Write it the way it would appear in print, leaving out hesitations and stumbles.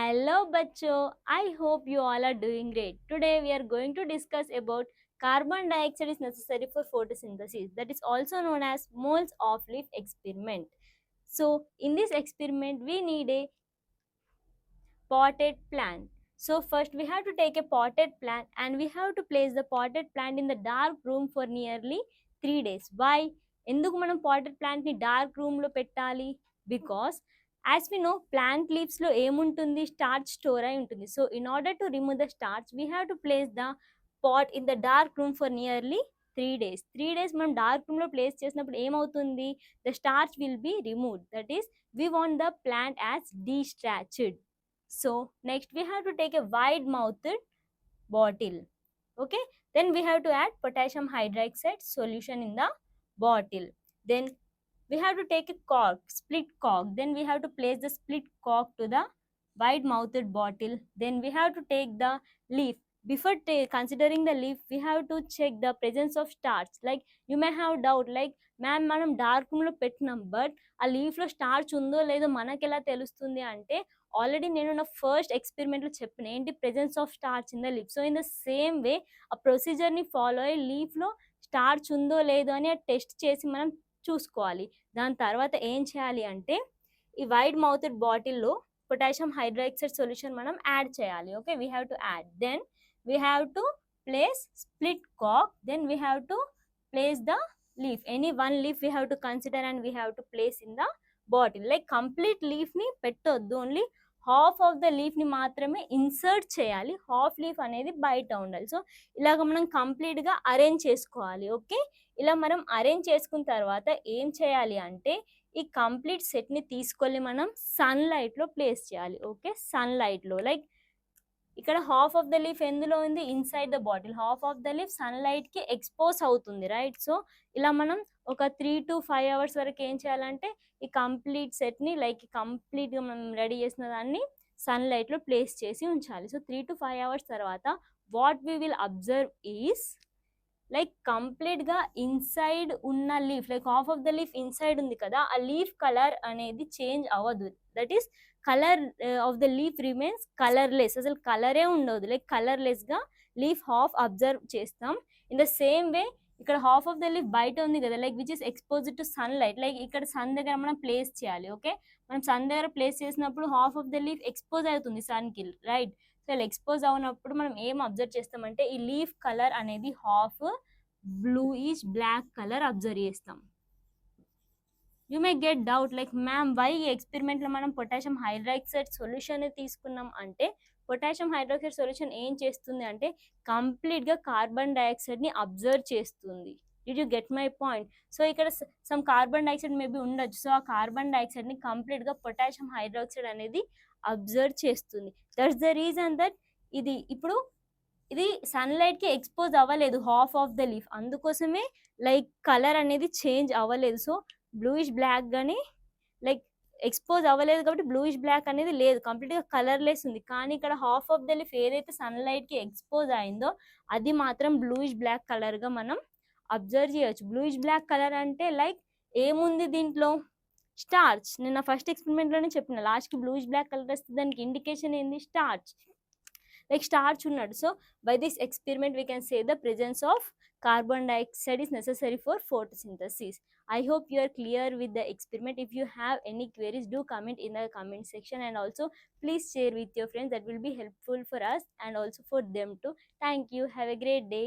Hello Bachcho, I hope you all are doing great. Today we are going to discuss about carbon dioxide is necessary for photosynthesis, that is also known as moles of leaf experiment. So in this experiment we need a potted plant. So first we have to take a potted plant and we have to place the potted plant in the dark room for nearly 3 days. Why? ఎందుకు మనం potted plant ని dark room లో పెట్టాలి? Because as we know plant leaves లో ఏముంటుంది, starch store అయి ఉంటుంది. So in order to remove the starch we have to place the pot in the dark room for nearly 3 days. 3 days మనం dark room లో place చేసినప్పుడు ఏమవుతుంది? The starch will be removed. That is, we want the plant as de-starched. So next we have to take a wide mouthed bottle. Okay, then we have to add potassium hydroxide solution in the bottle. Then we have to take a cork, split cork. Then we have to place the split cork to the wide mouthed bottle. Then we have to take the leaf. Before considering the leaf, we have to check the presence of starch. Like you may have doubt, like ma'am మనం dark రూమ్లో పెట్టినాం, but ఆ లీఫ్లో starch ఉందో లేదో మనకి ఎలా తెలుస్తుంది అంటే, ఆల్రెడీ నేను నా ఫస్ట్ ఎక్స్పెరిమెంట్లో చెప్పిన ఏంటి, presence of starch in the leaf. So in the same way ఆ ప్రొసీజర్ని ఫాలో అయ్యి లీఫ్లో స్టార్చ్ ఉందో లేదో అని టెస్ట్ చేసి మనం చూసుకోవాలి. దాని తర్వాత ఏం చేయాలి అంటే, ఈ వైడ్ మౌతెడ్ బాటిల్లో పొటాషియం హైడ్రాక్సైడ్ సొల్యూషన్ మనం యాడ్ చేయాలి. Okay, we have to add. Then we have to place split కాక్. Then we have to place the leaf. Any one leaf we have to consider and we have to place in the bottle. Like complete leaf ni పెట్టొద్దు, only half of the leaf ని మాత్రమే insert చేయాలి. Half leaf అనేది బయట ఉండాలి. So ఇలాగ మనం complete గా అరేంజ్ చేసుకోవాలి. ఓకే, ఇలా మనం అరేంజ్ చేసుకున్న తర్వాత ఏం చేయాలి అంటే, ఈ కంప్లీట్ సెట్ ని తీసుకొని మనం సన్ లైట్ లో ప్లేస్ చేయాలి. ఓకే, సన్ లైట్ లో, లైక్ ఇక్కడ హాఫ్ ఆఫ్ ద లీఫ్ ఎందులో ఉంది, inside the bottle. Half of the leaf sunlight కి ఎక్స్పోజ్ అవుతుంది, రైట్? సో ఇలా మనం ఒక 3 to 5 hours వరకు ఏం చేయాలంటే, ఈ కంప్లీట్ సెట్ ని లైక్ కంప్లీట్ గా మనం రెడీ చేసిన దాన్ని సన్ లైట్ లో ప్లేస్ చేసి ఉంచాలి. సో 3 to 5 hours తర్వాత what we will observe is, like complete గా ఇన్సైడ్ ఉన్న leaf, like half of the leaf inside ఉంది కదా, ఆ లీఫ్ కలర్ అనేది చేంజ్ అవ్వదు. That is colour of the leaf remains colourless. అసలు కలరే ఉండదు, లైక్ కలర్లెస్ గా లీఫ్ హాఫ్ అబ్జర్వ్ చేస్తాం. ఇన్ ద సేమ్ వే ఇక్కడ హాఫ్ ఆఫ్ ద లీఫ్ బయట ఉంది కదా, like which is exposed to sun light. Like ఇక్కడ సన్ దగ్గర మనం ప్లేస్ చేయాలి. ఓకే, మనం సన్ దగ్గర ప్లేస్ చేసినప్పుడు half of the leaf expose అవుతుంది సన్ కి, రైట్? సో ఇలా ఎక్స్పోజ్ అవునప్పుడు మనం ఏం అబ్జర్వ్ చేస్తామంటే, ఈ లీఫ్ కలర్ అనేది half bluish black colour observe చేస్తాం. You may get doubt, like ma'am why ఈ ఎక్స్పెరిమెంట్లో మనం పొటాషియం హైడ్రాక్సైడ్ సొల్యూషన్ తీసుకున్నాం అంటే, పొటాషియం హైడ్రాక్సైడ్ సొల్యూషన్ ఏం చేస్తుంది అంటే, కంప్లీట్గా కార్బన్ డైఆక్సైడ్ని అబ్జర్వ్ చేస్తుంది. Did you get my point? So ఇక్కడ సమ్ కార్బన్ డైఆక్సైడ్ మేబీ ఉండొచ్చు. సో ఆ కార్బన్ డైఆక్సైడ్ని కంప్లీట్గా పొటాషియం హైడ్రాక్సైడ్ అనేది అబ్జర్వ్ చేస్తుంది. దట్స్ ద రీజన్ దట్ ఇది సన్లైట్కి ఎక్స్పోజ్ అవ్వలేదు హాఫ్ ఆఫ్ ద లీఫ్, అందుకోసమే లైక్ కలర్ అనేది చేంజ్ అవ్వలేదు. సో బ్లూయిష్ బ్లాక్ కానీ లైక్ ఎక్స్పోజ్ అవ్వలేదు కాబట్టి బ్లూయిష్ బ్లాక్ అనేది లేదు, కంప్లీట్గా కలర్లెస్ ఉంది. కానీ ఇక్కడ హాఫ్ ఆఫ్ ద లీఫ్ ఏదైతే సన్లైట్కి ఎక్స్పోజ్ అయిందో అది మాత్రం బ్లూయిష్ బ్లాక్ కలర్గా మనం అబ్జర్వ్ చేయొచ్చు. బ్లూయిష్ బ్లాక్ కలర్ అంటే లైక్ ఏముంది దీంట్లో, స్టార్చ్. నేను ఫస్ట్ ఎక్స్పెరిమెంట్లోనే చెప్పిన, లాస్ట్కి బ్లూయిష్ బ్లాక్ కలర్ వస్తే దానికి ఇండికేషన్ ఏంది, starch. Like starch unnadu. So by this experiment we can say the presence of carbon dioxide is necessary for photosynthesis. I hope you are clear with the experiment. If you have any queries, do comment in the comment section, and also please share with your friends. That will be helpful for us and also for them too. Thank you. Have a great day.